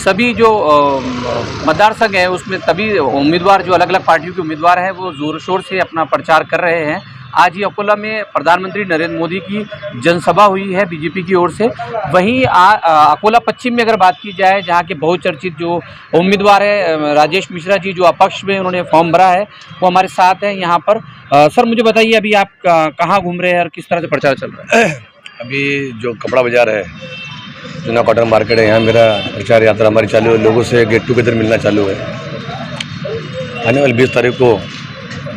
सभी जो मतदार संघ है उसमें सभी उम्मीदवार जो अलग अलग पार्टियों के उम्मीदवार हैं वो ज़ोर शोर से अपना प्रचार कर रहे हैं। आज ही अकोला में प्रधानमंत्री नरेंद्र मोदी की जनसभा हुई है बीजेपी की ओर से। वहीं अकोला पश्चिम में अगर बात की जाए, जहां के बहुचर्चित जो उम्मीदवार है राजेश मिश्रा जी, जो अपक्ष में उन्होंने फॉर्म भरा है, वो हमारे साथ हैं यहाँ पर। सर मुझे बताइए, अभी आप कहाँ घूम रहे हैं और किस तरह से प्रचार चल रहा है? अभी जो कपड़ा बाजार है, जूना कॉटन मार्केट है, यहाँ मेरा प्रचार यात्रा हमारी चालू है। लोगों से गेट टुगेदर मिलना चालू है। आने वाली 20 तारीख को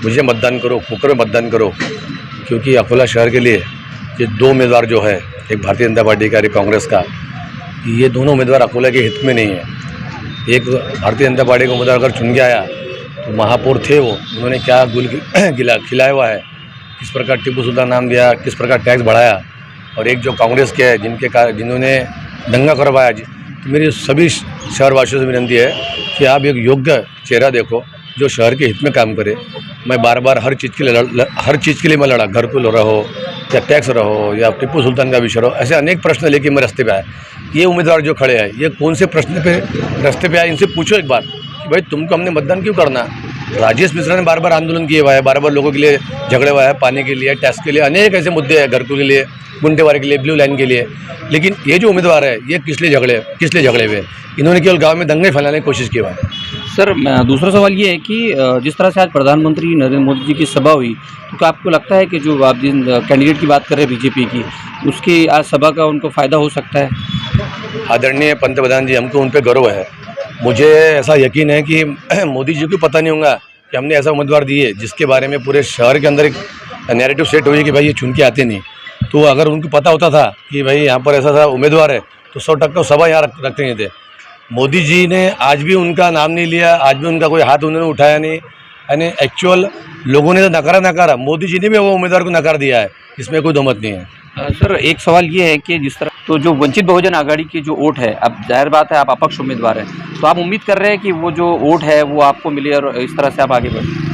मुझे मतदान करो, पोकर में मतदान करो, क्योंकि अकोला शहर के लिए ये 2 उम्मीदवार जो है, एक भारतीय जनता पार्टी का, एक कांग्रेस का, ये दोनों उम्मीदवार अकोला के हित में नहीं है। एक भारतीय जनता पार्टी का उम्मीदवार अगर चुन के आया तो महापौर थे वो, उन्होंने क्या गुल खिलाया हुआ है, किस प्रकार टीपू सुल्तान नाम दिया, किस प्रकार टैक्स बढ़ाया। और एक जो कांग्रेस के है जिन्होंने दंगा करवाया। तो मेरी सभी शहरवासियों से विनती है कि आप एक योग्य चेहरा देखो जो शहर के हित में काम करे। मैं बार बार हर चीज़ के लिए मैं लड़ा, घर को रहो या टैक्स रहो या टिप्पू सुल्तान का विषय रहो, ऐसे अनेक प्रश्न लेके मैं रास्ते पे आया। ये उम्मीदवार जो खड़े हैं, ये कौन से प्रश्न पे रास्ते पे आए, इनसे पूछो एक बार कि भाई तुमको हमने मतदान क्यों करना। राजेश मिश्रा ने बार बार आंदोलन किए हुआ है, बार बार लोगों के लिए झगड़े हुआ है, पानी के लिए, टैक्स के लिए, अनेक ऐसे मुद्दे हैं, घर के लिए, गुंडेवारी के लिए, ब्लू लाइन के लिए। लेकिन ये जो उम्मीदवार है, ये किस लिए झगड़े हुए? इन्होंने केवल गांव में दंगे फैलाने की कोशिश की हुआ है। सर दूसरा सवाल ये है कि जिस तरह से आज प्रधानमंत्री नरेंद्र मोदी जी की सभा हुई, तो क्या आपको लगता है कि जो आप जिन कैंडिडेट की बात कर रहे हैं बीजेपी की, उसकी आज सभा का उनको फ़ायदा हो सकता है? आदरणीय पंतप्रधान जी, हमको उन पर गर्व है। मुझे ऐसा यकीन है कि मोदी जी को पता नहीं होगा कि हमने ऐसा उम्मीदवार दिए जिसके बारे में पूरे शहर के अंदर एक नैरेटिव सेट हुई कि भाई ये चुन के आते नहीं। तो अगर उनको पता होता था कि भाई यहाँ पर ऐसा उम्मीदवार है, तो 100% सभा यहाँ रखते नहीं थे। मोदी जी ने आज भी उनका नाम नहीं लिया, आज भी उनका कोई हाथ उन्होंने उठाया नहीं। यानी एक्चुअल लोगों ने तो नकारा, मोदी जी ने भी वो उम्मीदवार को नकार दिया है, इसमें कोई दो मत नहीं है। सर एक सवाल ये है कि जिस तरह तो जो वंचित बहुजन आघाड़ी की जो वोट है, अब जाहिर बात है आप अपक्ष उम्मीदवार हैं, तो आप उम्मीद कर रहे हैं कि वो जो वोट है वो आपको मिले और इस तरह से आप आगे बढ़ें?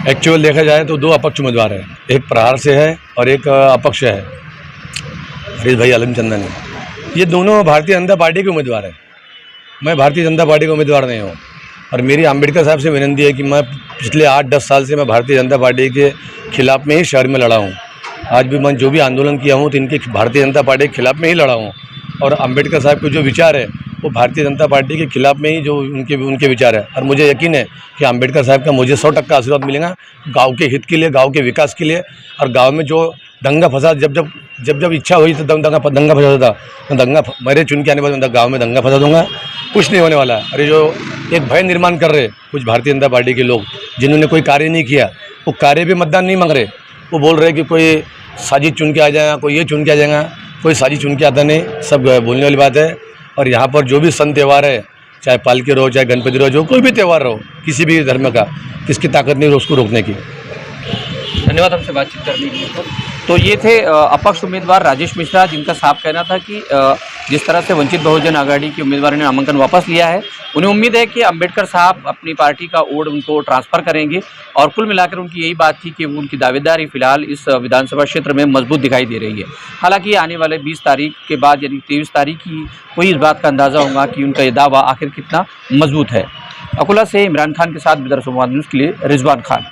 एक्चुअल देखा जाए तो 2 अपक्ष उम्मीदवार हैं, एक प्रहार से है और एक अपक्ष है, हरीश भाई आलमचंदन है। ये दोनों भारतीय जनता पार्टी के उम्मीदवार हैं। मैं भारतीय जनता पार्टी का उम्मीदवार नहीं हूँ। और मेरी अम्बेडकर साहब से विनती है कि मैं पिछले 8-10 साल से मैं भारतीय जनता पार्टी के खिलाफ में ही शहर में लड़ा हूँ। आज भी मैं जो भी आंदोलन किया हूँ तो इनके भारतीय जनता पार्टी के खिलाफ में ही लड़ा हूँ। और अम्बेडकर साहब के जो विचार है वो भारतीय जनता पार्टी के खिलाफ में ही जो उनके विचार है। और मुझे यकीन है कि अम्बेडकर साहब का मुझे 100% आशीर्वाद मिलेगा गाँव के हित के लिए, गाँव के विकास के लिए। और गाँव में जो दंगा फसाद जब इच्छा हुई तो दंगा फसाद था, तो दंगा मेरे चुन के आने पर गाँव में दंगा फसाद दूंगा, कुछ नहीं होने वाला। अरे जो एक भय निर्माण कर रहे कुछ भारतीय जनता पार्टी के लोग जिन्होंने कोई कार्य नहीं किया, वो कार्य पे मतदान नहीं मांग रहे। वो बोल रहे कि कोई साजिश चुन के आ जाएगा, कोई ये चुन के आ जाएगा, कोई साजिश चुन के आता नहीं। सब बोलने वाली बात है। और यहाँ पर जो भी सन त्यौहार है, चाहे पालकी रहो, चाहे गणपति रहो, जो कोई भी त्यौहार रहो, किसी भी धर्म का, किसकी ताकत नहीं उसको रोकने की। धन्यवाद हमसे बातचीत करने के लिए। तो ये थे अपक्ष उम्मीदवार राजेश मिश्रा, जिनका साफ कहना था कि जिस तरह से वंचित बहुजन आघाड़ी के उम्मीदवार ने नामांकन वापस लिया है, उन्हें उम्मीद है कि अंबेडकर साहब अपनी पार्टी का वोट उनको ट्रांसफ़र करेंगे। और कुल मिलाकर उनकी यही बात थी कि उनकी दावेदारी फिलहाल इस विधानसभा क्षेत्र में मजबूत दिखाई दे रही है। हालांकि आने वाले 20 तारीख के बाद यानी 23 तारीख की कोई इस बात का अंदाज़ा होगा कि उनका ये दावा आखिर कितना मजबूत है। अकोला से इमरान खान के साथ बिदर संवाद न्यूज़ के लिए रिजवान खान।